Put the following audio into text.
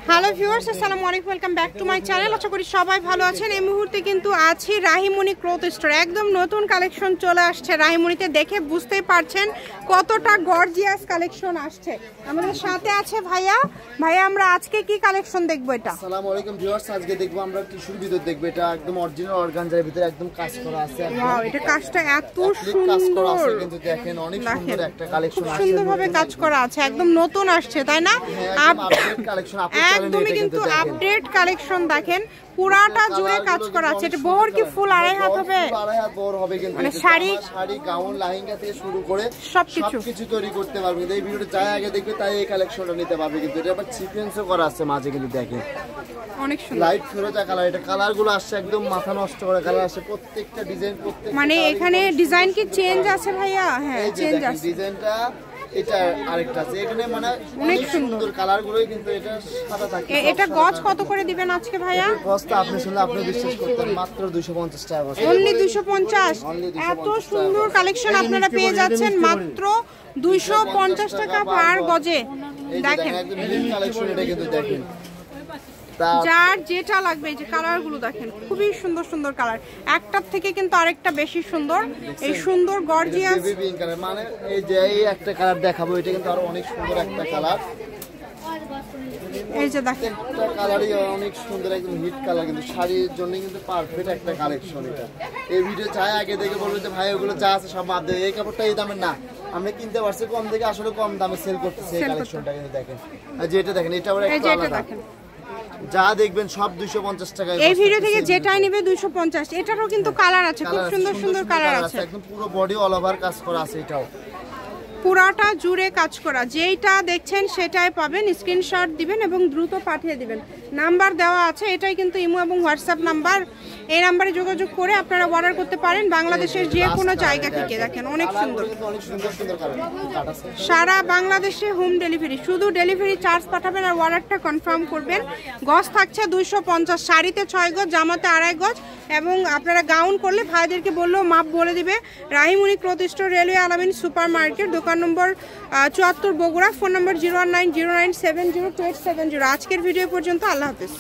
Hello viewers, আসসালামু আলাইকুম, welcome back to my channel. আশা করি সবাই ভালো আছেন। এই মুহূর্তে কিন্তু আছি রাহিমণি ক্লথ স্টোর। একদম নতুন কালেকশন চলে আসছে রাহিমণিতে, দেখে বুঝতেই পারছেন কতটা গর্জিয়াস কালেকশন আসছে। আমাদের সাথে আছে ভাইয়া। ভাইয়া, আমরা আজকে কি কালেকশন দেখবো? এটা আসসালামু আলাইকুম ভিউয়ার্স, আজকে দেখবো আমরা টিস্যুর ভিতর দেখবো। এটা একদম অরিজিনাল অর্গানজার ভিতরে একদম কাজ করা আছে। ওয়াও, এটা কাজটা এত কাজ করা আছে, সুন্দর, কিন্তু দেখেন অনেক সুন্দর একটা কালেকশন আছে। সুন্দরভাবে কাজ করা আছে, একদম নতুন আসছে, তাই না? আপডেট কালেকশন, একদমই কিন্তু আপডেট কালেকশন। দেখেন পুরাটা জুড়ে কাজ করা আছে। এটা বহর কি ফুল আড়াই হাত হবে? আড়াই হাত বহর হবে, কিন্তু মানে শাড়ি গাউন লেহেঙ্গা থেকে শুরু করে সবকিছু তৈরি করতে পারবে। এই ভিডিওটা যাই আগে দেখবে তাই এই কালেকশনটা নিতে পারবে। কিন্তু এটা আবার সিকোয়েন্সও করা আছে মাঝে, কিন্তু দেখেন অনেক সুন্দর লাইট ফেরোজা কালার। এটা কালারগুলো আসছে একদম মাথা নষ্ট করে কালার আসছে। প্রত্যেকটা ডিজাইন মানে এখানে ডিজাইন কি চেঞ্জ আছে ভাইয়া? হ্যাঁ, চেঞ্জ আছে। ডিজাইনটা এটা আরেকটা আছে এখানে, মানে অনেক সুন্দর কালারগুলোই, কিন্তু এটা সাদা থাকে। এটা গজ কত করে দিবেন আজকে ভাইয়া? গজটা আপনি শুনলে আপনি বিশ্বাস করতেন, মাত্র 250 টাকা গজ। অনলি 250। এত সুন্দর কালেকশন আপনারা পেয়ে যাচ্ছেন মাত্র 250 টাকা পার গজে। দেখেন একদম নিউ কালেকশন এটা, কিন্তু দেখেন যার যেটা লাগবে। এই যে কালারগুলো দেখেন, খুবই সুন্দর সুন্দর কালার, একটার থেকে কিন্তু আরেকটা বেশি সুন্দর। এই সুন্দর গর্জিয়াস কালার, মানে এই যে এই একটা কালার দেখাবো, এটা কিন্তু আরো অনেক সুন্দর একটা কালার। এই যে দেখেন একটা কালারই অনেক সুন্দর, একদম হিট কালার, কিন্তু শাড়ির জন্য কিন্তু পারফেক্ট একটা কালেকশন। এটা এই ভিডিও চাই আগে দেখে বলবেন যে ভাই ওগুলো যা আছে সব মাপ দেবে, এই কাপড়টা এই দামের না, আমরা কিনতে পারছি কম থেকে, আসলে কম দামে সেল করতেছে এই কালেকশনটা। কিন্তু দেখেন আর যেটা দেখেন এটা আবার একটা আলাদা, যা দেখবেন সব 250 টাকা। এই ভিডিও থেকে যেটাই নেবে 250। এটারও কিন্তু কালার আছে, খুব সুন্দর সুন্দর কালার আছে। একদম পুরো বডি অল ওভার কাজ করা আছে। এটাও পুরাটা জুড়ে কাজ করা। যেইটা দেখছেন সেটাই পাবেন। স্ক্রিনশট দিবেন এবং দ্রুত পাঠিয়ে দিবেন। নাম্বার দেওয়া আছে, এটাই কিন্তু ইমো এবং হোয়াটসঅ্যাপ নাম্বার। এই নাম্বারে যোগাযোগ করে আপনারা অর্ডার করতে পারেন বাংলাদেশের যে কোনো জায়গা থেকে। দেখেন অনেক সুন্দর, সারা বাংলাদেশে হোম ডেলিভারি। শুধু ডেলিভারি চার্জ পাঠাবেন আর অর্ডারটা কনফার্ম করবেন। গজ থাকছে 250, শাড়িতে 6 গজ, জামাতে 2.5 গজ, এবং আপনারা গাউন করলে ভাইদেরকে বললেও মাপ বলে দিবে। রাহিমণি ক্লথ স্টোর, রেলওয়ে আলামিন সুপার মার্কেট, দোকান নম্বর 74, বগুড়া। ফোন নম্বর 01909702870। আজকের ভিডিও পর্যন্ত, আল্লাহ হাফেজ।